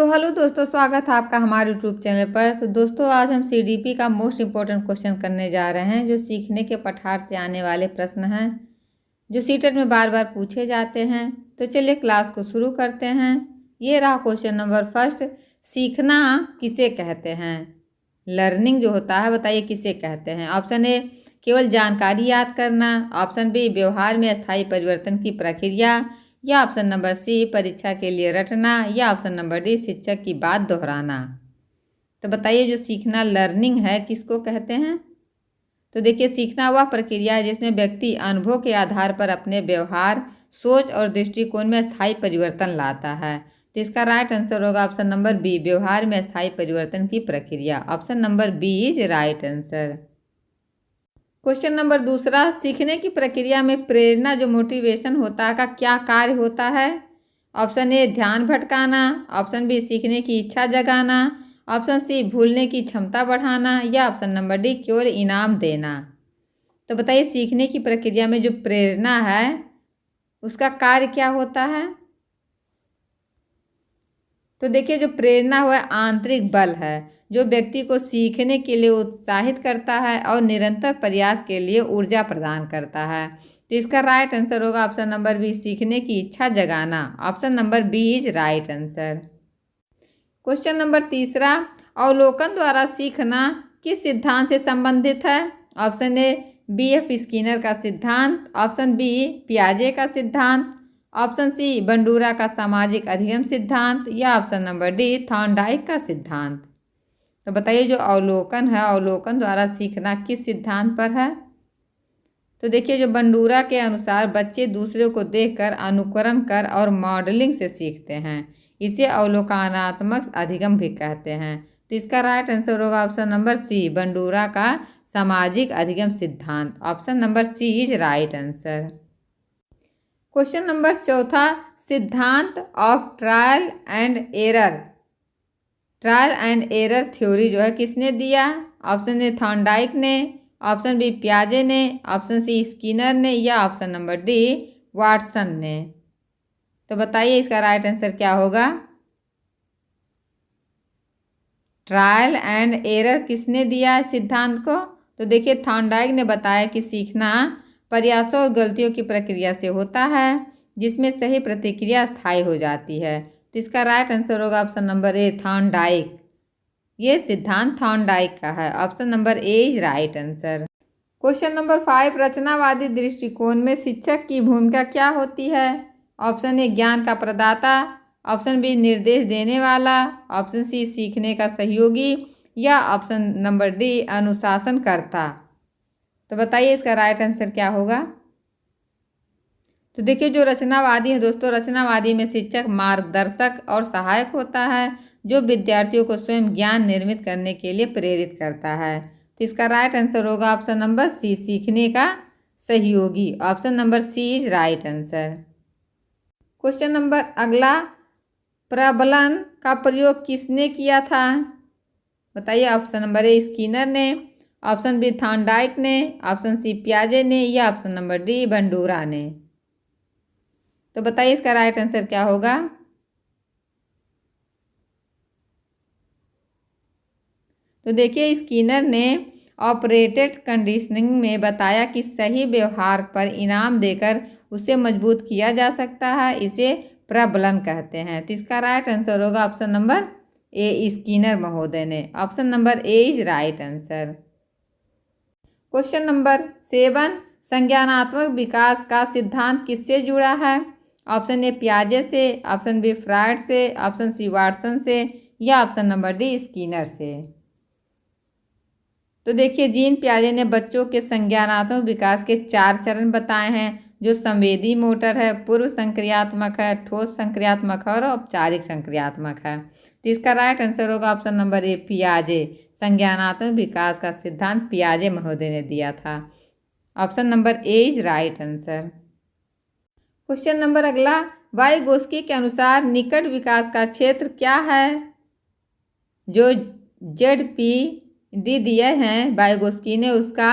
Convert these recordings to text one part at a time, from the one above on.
तो हेलो दोस्तों, स्वागत है आपका हमारे यूट्यूब चैनल पर। तो दोस्तों, आज हम सीडीपी का मोस्ट इम्पोर्टेंट क्वेश्चन करने जा रहे हैं, जो सीखने के पठार से आने वाले प्रश्न हैं, जो सीटेट में बार बार पूछे जाते हैं। तो चलिए क्लास को शुरू करते हैं। ये रहा क्वेश्चन नंबर फर्स्ट। सीखना किसे कहते हैं? लर्निंग जो होता है, बताइए किसे कहते हैं। ऑप्शन ए केवल जानकारी याद करना, ऑप्शन बी व्यवहार में स्थायी परिवर्तन की प्रक्रिया, या ऑप्शन नंबर सी परीक्षा के लिए रटना, या ऑप्शन नंबर डी शिक्षक की बात दोहराना। तो बताइए जो सीखना लर्निंग है किसको कहते हैं? तो देखिए, सीखना वह प्रक्रिया है जिसमें व्यक्ति अनुभव के आधार पर अपने व्यवहार, सोच और दृष्टिकोण में स्थायी परिवर्तन लाता है। तो इसका राइट आंसर होगा ऑप्शन नंबर बी, व्यवहार में स्थायी परिवर्तन की प्रक्रिया। Option number B is right answer. Question number दूसरा, सीखने की प्रक्रिया में प्रेरणा जो मोटिवेशन होता है का क्या कार्य होता है? ऑप्शन ए ध्यान भटकाना, ऑप्शन बी सीखने की इच्छा जगाना, ऑप्शन सी भूलने की क्षमता बढ़ाना, या ऑप्शन नंबर डी केवल इनाम देना। तो बताइए सीखने की प्रक्रिया में जो प्रेरणा है उसका कार्य क्या होता है? तो देखिए, जो प्रेरणा हुआ आंतरिक बल है जो व्यक्ति को सीखने के लिए उत्साहित करता है और निरंतर प्रयास के लिए ऊर्जा प्रदान करता है। तो इसका राइट आंसर होगा ऑप्शन नंबर बी, सीखने की इच्छा जगाना। Option number B is right answer. Question number तीसरा, अवलोकन द्वारा सीखना किस सिद्धांत से संबंधित है? ऑप्शन ए BF स्किनर का सिद्धांत, ऑप्शन बी पियाजे का सिद्धांत, ऑप्शन सी बंडूरा का सामाजिक अधिगम सिद्धांत, या ऑप्शन नंबर डी थॉर्नडाइक का सिद्धांत। तो बताइए जो अवलोकन है, अवलोकन द्वारा सीखना किस सिद्धांत पर है? तो देखिए, जो बंडूरा के अनुसार बच्चे दूसरे को देखकर अनुकरण कर और मॉडलिंग से सीखते हैं, इसे अवलोकनात्मक अधिगम भी कहते हैं। तो इसका राइट आंसर होगा ऑप्शन नंबर सी, बंडूरा का सामाजिक अधिगम सिद्धांत। Option number C is right answer. Question number चौथा, सिद्धांत of trial and error, trial and error theory जो है किसने दिया? ऑप्शन ए थॉर्नडाइक ने, ऑप्शन बी पियाजे ने, ऑप्शन सी स्किनर ने, या ऑप्शन नंबर डी वाटसन ने। तो बताइए इसका राइट आंसर क्या होगा? ट्रायल एंड एरर किसने दिया इस सिद्धांत को? तो देखिए, थॉर्नडाइक ने बताया कि सीखना प्रयासों और गलतियों की प्रक्रिया से होता है जिसमें सही प्रतिक्रिया स्थायी हो जाती है। तो इसका राइट आंसर होगा ऑप्शन नंबर ए, थॉर्नडाइक। ये सिद्धांत थॉर्नडाइक का है। Option number A is right answer. Question number 5, रचनावादी दृष्टिकोण में शिक्षक की भूमिका क्या होती है? ऑप्शन ए ज्ञान का प्रदाता, ऑप्शन बी निर्देश देने वाला, ऑप्शन सी सीखने का सहयोगी, या ऑप्शन नंबर डी अनुशासनकर्ता। तो बताइए इसका राइट आंसर क्या होगा? तो देखिए, जो रचनावादी है दोस्तों, रचनावादी में शिक्षक मार्गदर्शक और सहायक होता है जो विद्यार्थियों को स्वयं ज्ञान निर्मित करने के लिए प्रेरित करता है। तो इसका राइट आंसर होगा ऑप्शन नंबर सी, सीखने का सहयोगी। Option number C is right answer. Question number अगला, प्रबलन का प्रयोग किसने किया था? बताइए। ऑप्शन नंबर ए स्किनर ने, ऑप्शन बी थॉर्नडाइक ने, ऑप्शन सी पियाजे ने, या ऑप्शन नंबर डी बंडूरा ने। तो बताइए इसका राइट आंसर क्या होगा? तो देखिए, स्किनर ने ऑपरेटेड कंडीशनिंग में बताया कि सही व्यवहार पर इनाम देकर उसे मजबूत किया जा सकता है, इसे प्रबलन कहते हैं। तो इसका राइट आंसर होगा ऑप्शन नंबर ए, स्किनर महोदय ने। Option number A is right answer. Question number 7, संज्ञानात्मक विकास का सिद्धांत किससे जुड़ा है? ऑप्शन ए पियाजे से, ऑप्शन बी फ्रायड से, ऑप्शन सी वाटसन से, या ऑप्शन नंबर डी स्किनर से। तो देखिए, जीन पियाजे ने बच्चों के संज्ञानात्मक विकास के 4 चरण बताए हैं, जो संवेदी मोटर है, पूर्व संक्रियात्मक है, ठोस संक्रियात्मक है और औपचारिक संक्रियात्मक है। तो इसका राइट आंसर होगा ऑप्शन नंबर ए, पियाजे। संज्ञानात्मक विकास का सिद्धांत पियाजे महोदय ने दिया था। Option number A is right answer. Question number अगला, वाइगोस्की के अनुसार निकट विकास का क्षेत्र क्या है? जो ZPD दिए हैं वाइगोस्की ने, उसका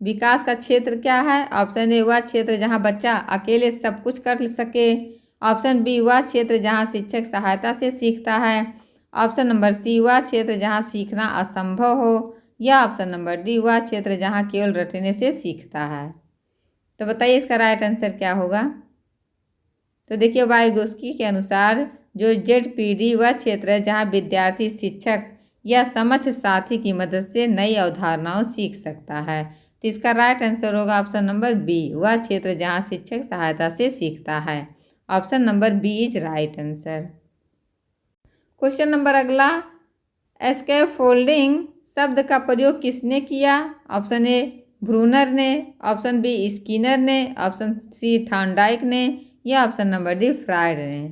विकास का क्षेत्र क्या है? ऑप्शन ए वह क्षेत्र जहां बच्चा अकेले सब कुछ कर सके, ऑप्शन बी वह क्षेत्र जहां शिक्षक सहायता से सीखता है, ऑप्शन नंबर सी, वह क्षेत्र जहाँ सीखना असंभव हो, या ऑप्शन नंबर डी, वह क्षेत्र जहाँ केवल रटने से सीखता है। तो बताइए इसका राइट आंसर क्या होगा। तो देखिए वाइगोस्की के अनुसार जो ZPD वह क्षेत्र है जहाँ विद्यार्थी शिक्षक या समक्ष साथी की मदद से नई अवधारणाओं सीख सकता है। तो इसका राइट आंसर होगा ऑप्शन नंबर बी, वह क्षेत्र जहाँ शिक्षक सहायता से सीखता है। Option number B is right answer. Question number अगला, स्कैफोल्डिंग शब्द का प्रयोग किसने किया। ऑप्शन ए ब्रूनर ने, ऑप्शन बी स्किनर ने, ऑप्शन सी थॉर्नडाइक ने, या ऑप्शन नंबर डी फ्रायड ने।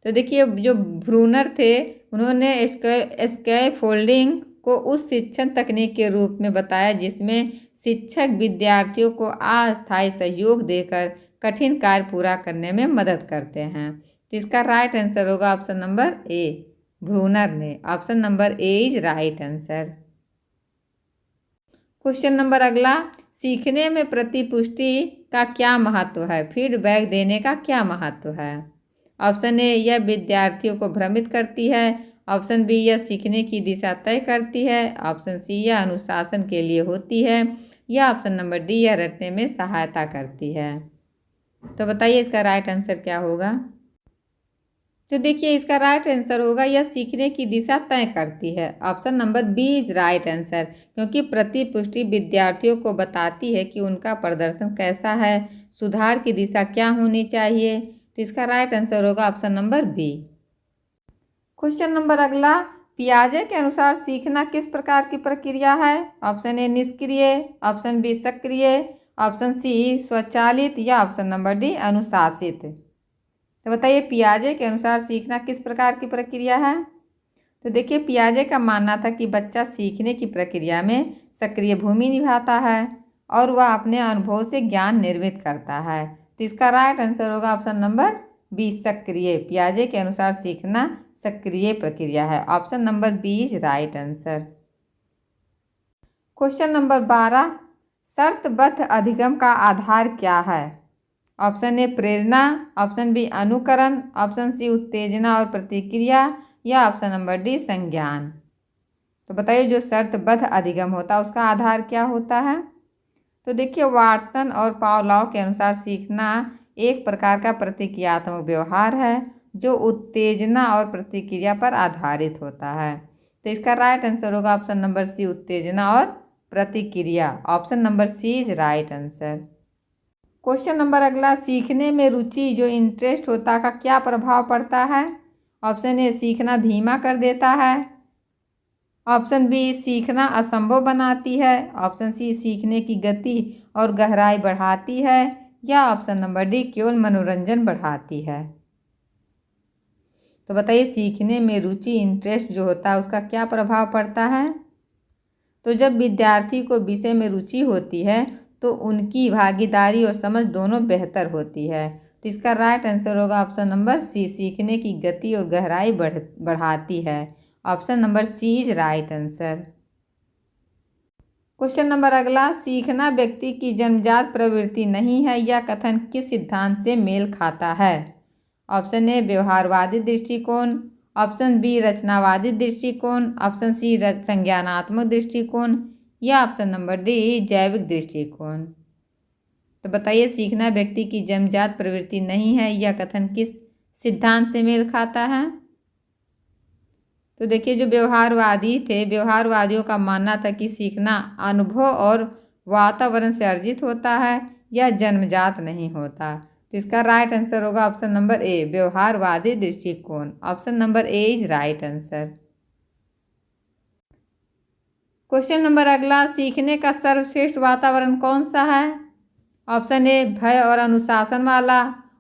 तो देखिए जो ब्रूनर थे उन्होंने स्कैफोल्डिंग को उस शिक्षण तकनीक के रूप में बताया जिसमें शिक्षक विद्यार्थियों को अस्थायी सहयोग देकर कठिन कार्य पूरा करने में मदद करते हैं। तो इसका राइट आंसर होगा ऑप्शन नंबर ए, ब्रूनर ने। Option number A is right answer. Question number अगला, सीखने में प्रतिपुष्टि का क्या महत्व है, फीडबैक देने का क्या महत्व है। ऑप्शन ए, यह विद्यार्थियों को भ्रमित करती है, ऑप्शन बी, यह सीखने की दिशा तय करती है, ऑप्शन सी, यह अनुशासन के लिए होती है, या ऑप्शन नंबर डी, यह रटने में सहायता करती है। तो बताइए इसका राइट आंसर क्या होगा। तो देखिए इसका राइट आंसर होगा यह सीखने की दिशा तय करती है। Option number B is right answer, क्योंकि प्रतिपुष्टि विद्यार्थियों को बताती है कि उनका प्रदर्शन कैसा है, सुधार की दिशा क्या होनी चाहिए। तो इसका राइट आंसर होगा option number B. Question number अगला, पियाजे के अनुसार सीखना किस प्रकार की प्रक्रिया है। ऑप्शन ए निष्क्रिय, ऑप्शन बी सक्रिय, ऑप्शन सी स्वचालित, या ऑप्शन नंबर डी अनुशासित। तो बताइए पियाजे के अनुसार सीखना किस प्रकार की प्रक्रिया है। तो देखिए पियाजे का मानना था कि बच्चा सीखने की प्रक्रिया में सक्रिय भूमिका निभाता है और वह अपने अनुभव से ज्ञान निर्मित करता है। तो इसका राइट आंसर होगा ऑप्शन नंबर बी, सक्रिय। पियाजे के अनुसार सीखना सक्रिय प्रक्रिया है। Option number B is right answer. Question number 12, शर्तबद्ध अधिगम का आधार क्या है। ऑप्शन ए प्रेरणा, ऑप्शन बी अनुकरण, ऑप्शन सी उत्तेजना और प्रतिक्रिया, या ऑप्शन नंबर डी संज्ञान। तो बताइए जो शर्तबद्ध अधिगम होता है उसका आधार क्या होता है। तो देखिए वाटसन और पावलोव के अनुसार सीखना एक प्रकार का प्रतिक्रियात्मक व्यवहार है जो उत्तेजना और प्रतिक्रिया पर आधारित होता है। तो इसका राइट आंसर होगा ऑप्शन नंबर सी, उत्तेजना और प्रतिक्रिया। Option number C is right answer. Question number अगला, सीखने में रुचि जो इंटरेस्ट होता है का क्या प्रभाव पड़ता है। ऑप्शन ए सीखना धीमा कर देता है, ऑप्शन बी सीखना असंभव बनाती है, ऑप्शन सी सीखने की गति और गहराई बढ़ाती है, या ऑप्शन नंबर डी केवल मनोरंजन बढ़ाती है। तो बताइए सीखने में रुचि इंटरेस्ट जो होता है उसका क्या प्रभाव पड़ता है। तो जब विद्यार्थी को विषय में रुचि होती है तो उनकी भागीदारी और समझ दोनों बेहतर होती है। तो इसका राइट आंसर होगा ऑप्शन नंबर सी, सीखने की गति और गहराई बढ़ाती है। Option number C is right answer. Question number अगला, सीखना व्यक्ति की जन्मजात प्रवृत्ति नहीं है, यह कथन किस सिद्धांत से मेल खाता है। ऑप्शन ए व्यवहारवादी दृष्टिकोण, ऑप्शन बी रचनावादी दृष्टिकोण, ऑप्शन सी संज्ञानात्मक दृष्टिकोण, या ऑप्शन नंबर डी जैविक दृष्टिकोण। तो बताइए सीखना व्यक्ति की जन्मजात प्रवृत्ति नहीं है, यह कथन किस सिद्धांत से मेल खाता है। तो देखिए जो व्यवहारवादी थे, व्यवहारवादियों का मानना था कि सीखना अनुभव और वातावरण से अर्जित होता है, यह जन्मजात नहीं होता। तो इसका राइट आंसर होगा ऑप्शन नंबर ए, व्यवहारवादी दृष्टिकोण। Option number A is right answer. Question number अगला, सीखने का सर्वश्रेष्ठ वातावरण कौन सा है। ऑप्शन ए भय और अनुशासन वाला,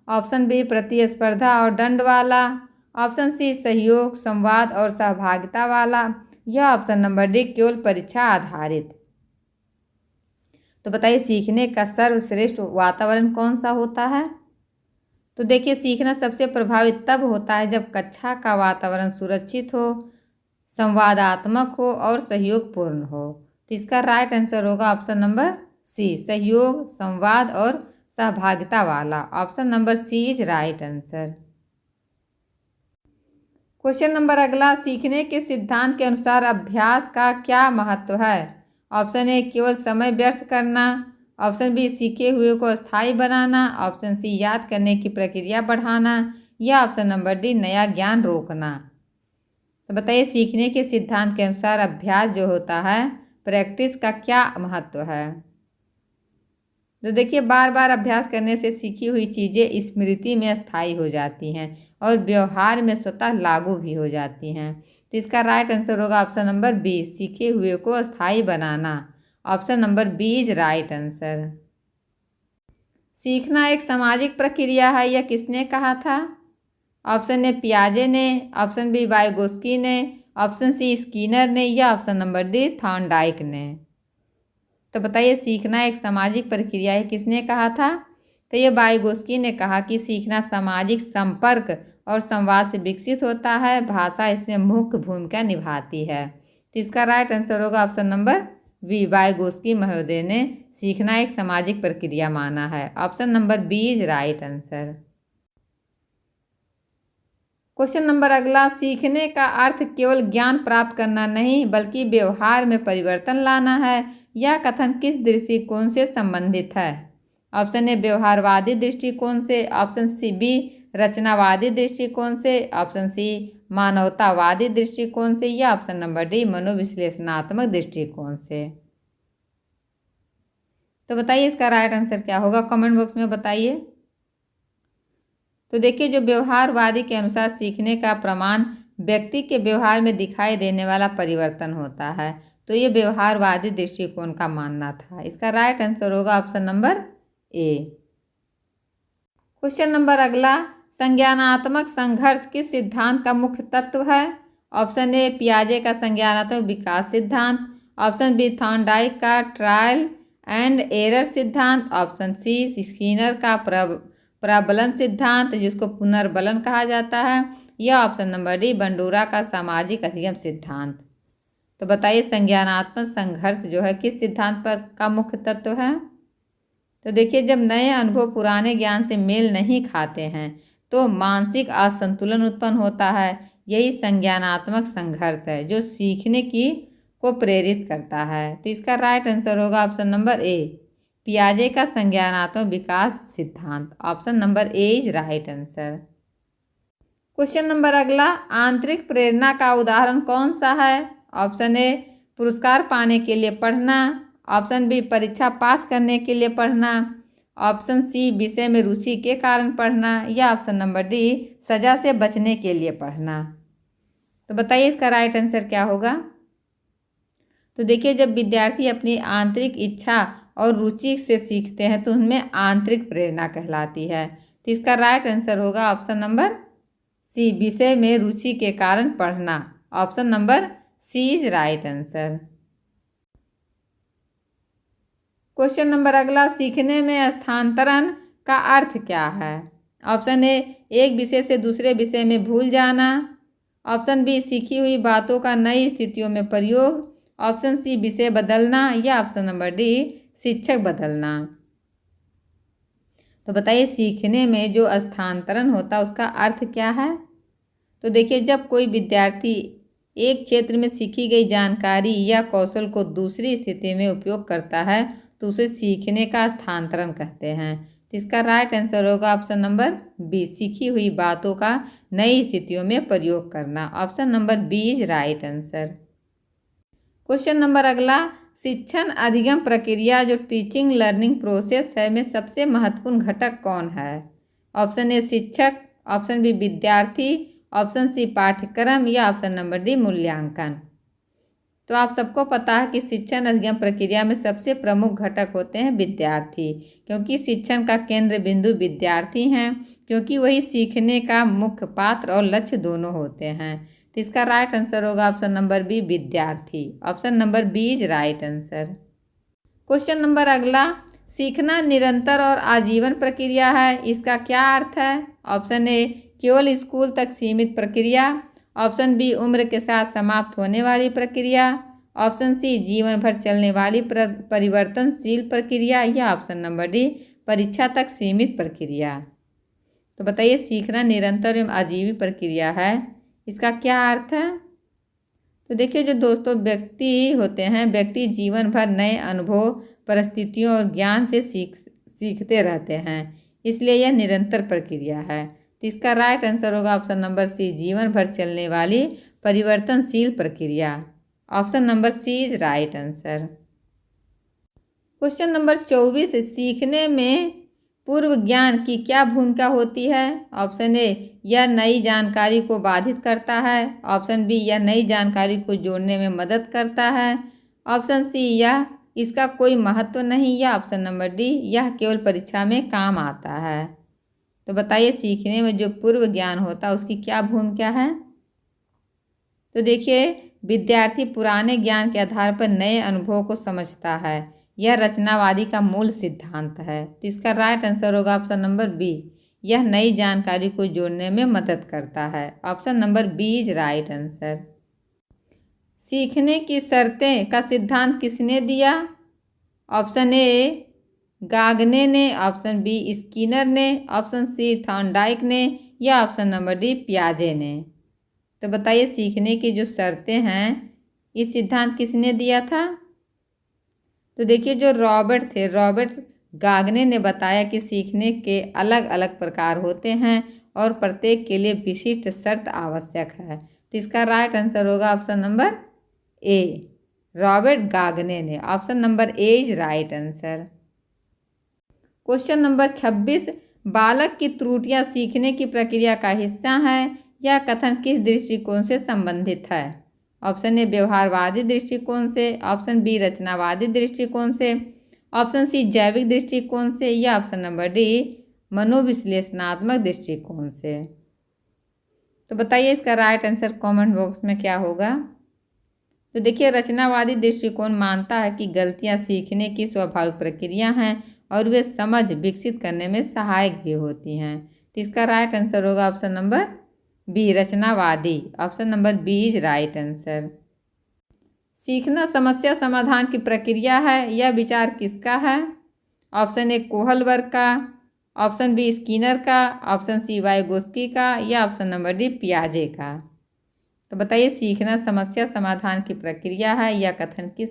ऑप्शन बी प्रतिस्पर्धा और दंड वाला, ऑप्शन सी सहयोग संवाद और सहभागिता वाला, या ऑप्शन नंबर डी केवल परीक्षा आधारित। तो बताइए सीखने का सर्वश्रेष्ठ वातावरण कौन सा होता है। तो देखिए सीखना सबसे प्रभावित तब होता है जब कक्षा का वातावरण सुरक्षित हो, संवादात्मक हो और सहयोगपूर्ण हो। तो इसका राइट आंसर होगा ऑप्शन नंबर सी, सहयोग संवाद और सहभागिता वाला। Option number C is right answer. Question number अगला, सीखने के सिद्धांत के अनुसार अभ्यास का क्या महत्व है? ऑप्शन ए केवल समय व्यर्थ करना, ऑप्शन बी सीखे हुए को स्थायी बनाना, ऑप्शन सी याद करने की प्रक्रिया बढ़ाना, या ऑप्शन नंबर डी नया ज्ञान रोकना। तो बताइए सीखने के सिद्धांत के अनुसार अभ्यास जो होता है, प्रैक्टिस का क्या महत्व है? तो देखिए बार बार अभ्यास करने से सीखी हुई चीज़ें स्मृति में स्थायी हो जाती हैं और व्यवहार में स्वतः लागू भी हो जाती हैं। तो इसका राइट आंसर होगा ऑप्शन नंबर बी, सीखे हुए को स्थायी बनाना। Option number B is right answer. सीखना एक सामाजिक प्रक्रिया है, यह किसने कहा था? ऑप्शन ए पियाजे ने, ऑप्शन बी वाइगोस्की ने, ऑप्शन सी स्किनर ने, या ऑप्शन नंबर डी थॉर्नडाइक ने। तो बताइए सीखना एक सामाजिक प्रक्रिया है, किसने कहा था? तो ये वाइगोस्की ने कहा कि सीखना सामाजिक संपर्क और संवाद से विकसित होता है, भाषा इसमें मुख्य भूमिका निभाती है। तो इसका राइट आंसर होगा ऑप्शन नंबर बी, वाइगोस्की महोदय ने सीखना एक सामाजिक प्रक्रिया माना है। Option number B is right answer. Question number अगला, सीखने का अर्थ केवल ज्ञान प्राप्त करना नहीं बल्कि व्यवहार में परिवर्तन लाना है, यह कथन किस दृष्टिकोण से संबंधित है? ऑप्शन ए व्यवहारवादी दृष्टिकोण से, ऑप्शन सी बी रचनावादी दृष्टिकोण से, ऑप्शन सी मानवतावादी दृष्टिकोण से, या ऑप्शन नंबर डी मनोविश्लेषणात्मक दृष्टिकोण से। तो बताइए इसका राइट आंसर क्या होगा, कमेंट बॉक्स में बताइए। तो देखिए जो व्यवहारवादी के अनुसार सीखने का प्रमाण व्यक्ति के व्यवहार में दिखाई देने वाला परिवर्तन होता है, तो ये व्यवहारवादी दृष्टिकोण का मानना था। इसका राइट आंसर होगा ऑप्शन नंबर ए। क्वेश्चन नंबर अगला, संज्ञानात्मक संघर्ष किस सिद्धांत का मुख्य तत्व है? ऑप्शन ए पियाजे का संज्ञानात्मक विकास सिद्धांत, ऑप्शन बी थॉर्नडाइक का ट्रायल एंड एरर सिद्धांत, ऑप्शन सी स्किनर का प्रबलन सिद्धांत जिसको पुनर्बलन कहा जाता है, या ऑप्शन नंबर डी बंडूरा का सामाजिक अधिगम सिद्धांत। तो बताइए संज्ञानात्मक संघर्ष जो है किस सिद्धांत पर का मुख्य तत्व है? तो देखिए जब नए अनुभव पुराने ज्ञान से मेल नहीं खाते हैं तो मानसिक असंतुलन उत्पन्न होता है। यही संज्ञानात्मक संघर्ष है जो सीखने की को प्रेरित करता है। तो इसका राइट आंसर होगा ऑप्शन नंबर ए, पियाजे का संज्ञानात्मक विकास सिद्धांत। Option number A is right answer. Question number अगला, आंतरिक प्रेरणा का उदाहरण कौन सा है? ऑप्शन ए पुरस्कार पाने के लिए पढ़ना, ऑप्शन बी परीक्षा पास करने के लिए पढ़ना, ऑप्शन सी विषय में रुचि के कारण पढ़ना, या ऑप्शन नंबर डी सजा से बचने के लिए पढ़ना। तो बताइए इसका राइट आंसर क्या होगा? तो देखिए जब विद्यार्थी अपनी आंतरिक इच्छा और रुचि से सीखते हैं तो उनमें आंतरिक प्रेरणा कहलाती है। तो इसका राइट आंसर होगा ऑप्शन नंबर सी, विषय में रुचि के कारण पढ़ना। Option number C is right answer. Question number अगला, सीखने में स्थानांतरण का अर्थ क्या है? ऑप्शन ए एक विषय से दूसरे विषय में भूल जाना, ऑप्शन बी सीखी हुई बातों का नई स्थितियों में प्रयोग, ऑप्शन सी विषय बदलना, या ऑप्शन नंबर डी शिक्षक बदलना। तो बताइए सीखने में जो स्थानांतरण होता है उसका अर्थ क्या है? तो देखिए जब कोई विद्यार्थी एक क्षेत्र में सीखी गई जानकारी या कौशल को दूसरी स्थिति में उपयोग करता है तो उसे सीखने का स्थानांतरण कहते हैं। तो इसका राइट आंसर होगा ऑप्शन नंबर बी, सीखी हुई बातों का नई स्थितियों में प्रयोग करना। Option number B is right answer. Question number अगला, शिक्षण अधिगम प्रक्रिया जो टीचिंग लर्निंग प्रोसेस है में सबसे महत्वपूर्ण घटक कौन है? ऑप्शन ए शिक्षक, ऑप्शन बी विद्यार्थी, ऑप्शन सी पाठ्यक्रम, या ऑप्शन नंबर डी मूल्यांकन। तो आप सबको पता है कि शिक्षण अधिगम प्रक्रिया में सबसे प्रमुख घटक होते हैं विद्यार्थी, क्योंकि शिक्षण का केंद्र बिंदु विद्यार्थी हैं, क्योंकि वही सीखने का मुख्य पात्र और लक्ष्य दोनों होते हैं। तो इसका राइट आंसर होगा ऑप्शन नंबर बी, विद्यार्थी। Option number B is right answer. Question number अगला, सीखना निरंतर और आजीवन प्रक्रिया है, इसका क्या अर्थ है? ऑप्शन ए केवल स्कूल तक सीमित प्रक्रिया, ऑप्शन बी उम्र के साथ समाप्त होने वाली प्रक्रिया, ऑप्शन सी जीवन भर चलने वाली परिवर्तनशील प्रक्रिया, या ऑप्शन नंबर डी परीक्षा तक सीमित प्रक्रिया। तो बताइए सीखना निरंतर एवं आजीवी प्रक्रिया है, इसका क्या अर्थ है? तो देखिए जो दोस्तों व्यक्ति होते हैं, व्यक्ति जीवन भर नए अनुभव, परिस्थितियों और ज्ञान से सीखते रहते हैं, इसलिए यह निरंतर प्रक्रिया है। तो इसका राइट आंसर होगा ऑप्शन नंबर सी, जीवन भर चलने वाली परिवर्तनशील प्रक्रिया। Option number C is right answer. Question number 24, सीखने में पूर्व ज्ञान की क्या भूमिका होती है? ऑप्शन ए, यह नई जानकारी को बाधित करता है। ऑप्शन बी, यह नई जानकारी को जोड़ने में मदद करता है। ऑप्शन सी, यह इसका कोई महत्व नहीं। या ऑप्शन नंबर डी, यह केवल परीक्षा में काम आता है। तो बताइए सीखने में जो पूर्व ज्ञान होता है उसकी क्या भूमिका है? तो देखिए विद्यार्थी पुराने ज्ञान के आधार पर नए अनुभवों को समझता है, यह रचनावादी का मूल सिद्धांत है। तो इसका राइट आंसर होगा ऑप्शन नंबर बी, यह नई जानकारी को जोड़ने में मदद करता है। Option number B is right answer. सीखने की शर्तें का सिद्धांत किसने दिया? ऑप्शन ए गागने ने, ऑप्शन बी स्किनर ने, ऑप्शन सी थॉर्नडाइक ने, या ऑप्शन नंबर डी पियाजे ने। तो बताइए सीखने की जो शर्तें हैं इस सिद्धांत किसने दिया था? तो देखिए जो रॉबर्ट गागने ने बताया कि सीखने के अलग अलग प्रकार होते हैं और प्रत्येक के लिए विशिष्ट शर्त आवश्यक है। तो इसका राइट आंसर होगा ऑप्शन नंबर ए, रॉबर्ट गागने ने। Option number A is right answer. Question number 26, बालक की त्रुटियां सीखने की प्रक्रिया का हिस्सा है। यह कथन किस दृष्टिकोण से संबंधित है? ऑप्शन ए व्यवहारवादी दृष्टिकोण से, ऑप्शन बी रचनावादी दृष्टिकोण से, ऑप्शन सी जैविक दृष्टिकोण से, या ऑप्शन नंबर डी मनोविश्लेषणात्मक दृष्टिकोण से। तो बताइए इसका राइट आंसर कमेंट बॉक्स में क्या होगा? तो देखिए रचनावादी दृष्टिकोण मानता है कि गलतियां सीखने की स्वाभाविक प्रक्रिया हैं और वे समझ विकसित करने में सहायक भी होती हैं। तो इसका राइट आंसर होगा ऑप्शन नंबर बी, रचनावादी। Option number B is right answer. सीखना समस्या समाधान की प्रक्रिया है, यह विचार किसका है? ऑप्शन ए कोहलबर्ग का, ऑप्शन बी स्किनर का, ऑप्शन सी वाइगोस्की का, या ऑप्शन नंबर डी पियाजे का। तो बताइए सीखना समस्या समाधान की प्रक्रिया है, यह कथन किस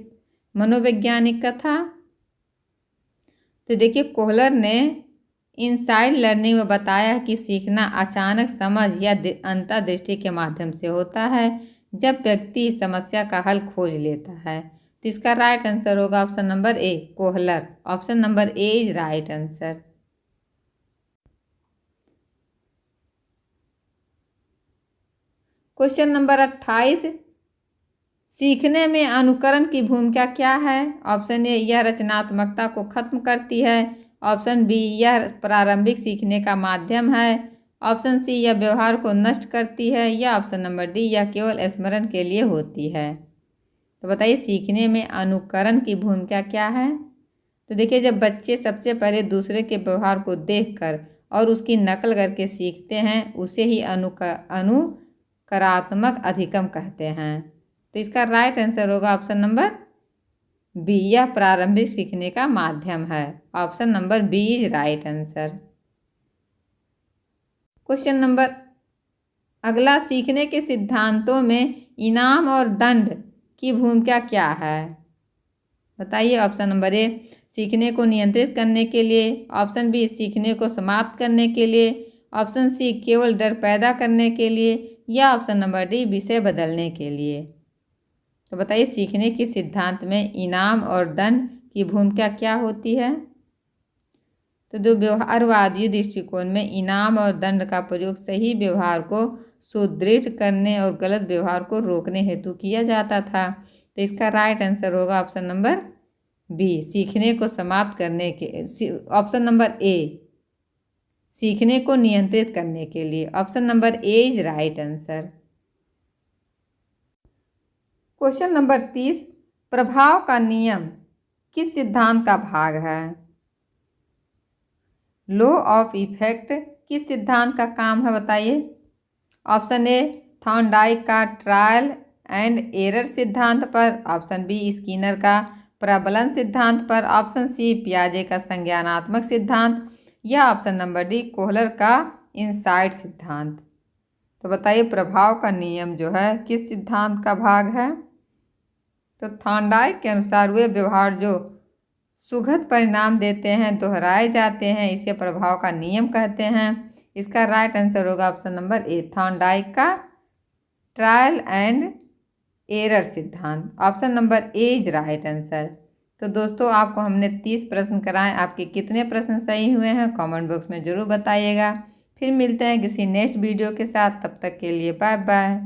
मनोवैज्ञानिक का था? तो देखिए कोहलर ने इनसाइड लर्निंग में बताया कि सीखना अचानक समझ या अंतर्दृष्टि के माध्यम से होता है जब व्यक्ति समस्या का हल खोज लेता है। तो इसका राइट आंसर होगा option number A, Kohler. Option number A is right answer. Question number 28, सीखने में अनुकरण की भूमिका क्या है? ऑप्शन ए, यह रचनात्मकता को खत्म करती है। ऑप्शन बी, यह प्रारंभिक सीखने का माध्यम है। ऑप्शन सी, यह व्यवहार को नष्ट करती है, या ऑप्शन नंबर डी, यह केवल स्मरण के लिए होती है। तो बताइए सीखने में अनुकरण की भूमिका क्या है? तो देखिए जब बच्चे सबसे पहले दूसरे के व्यवहार को देखकर और उसकी नकल करके सीखते हैं उसे ही अनुकरात्मक अधिगम कहते हैं। तो इसका राइट आंसर होगा ऑप्शन नंबर बी, यह प्रारंभिक सीखने का माध्यम है। Option number B is right answer. Question number अगला, सीखने के सिद्धांतों में इनाम और दंड की भूमिका क्या है? बताइए। ऑप्शन नंबर ए, सीखने को नियंत्रित करने के लिए, ऑप्शन बी सीखने को समाप्त करने के लिए, ऑप्शन सी केवल डर पैदा करने के लिए, या ऑप्शन नंबर डी विषय बदलने के लिए। तो बताइए सीखने के सिद्धांत में इनाम और दंड की भूमिका क्या होती है? तो जो व्यवहारवादी दृष्टिकोण में इनाम और दंड का प्रयोग सही व्यवहार को सुदृढ़ करने और गलत व्यवहार को रोकने हेतु किया जाता था। तो इसका राइट आंसर होगा ऑप्शन नंबर बी, सीखने को समाप्त करने के, ऑप्शन नंबर ए, सीखने को नियंत्रित करने के लिए। Option number A is right answer. Question number 30, प्रभाव का नियम किस सिद्धांत का भाग है? लॉ ऑफ इफेक्ट किस सिद्धांत का काम है? बताइए। ऑप्शन ए, थॉर्नडाइक का ट्रायल एंड एरर सिद्धांत पर, ऑप्शन बी स्किनर का प्रबलन सिद्धांत पर, ऑप्शन सी पियाजे का संज्ञानात्मक सिद्धांत, या ऑप्शन नंबर डी कोहलर का इनसाइट सिद्धांत। तो बताइए प्रभाव का नियम जो है किस सिद्धांत का भाग है। तो थॉर्नडाइक के अनुसार वे व्यवहार जो सुखद परिणाम देते हैं दोहराए जाते हैं, इसे प्रभाव का नियम कहते हैं। इसका राइट आंसर होगा ऑप्शन नंबर ए, थॉर्नडाइक का ट्रायल एंड एरर सिद्धांत। Option number A is right answer. तो दोस्तों आपको हमने 30 प्रश्न कराए, आपके कितने प्रश्न सही हुए हैं कमेंट बॉक्स में ज़रूर बताइएगा। फिर मिलते हैं किसी नेक्स्ट वीडियो के साथ, तब तक के लिए बाय बाय।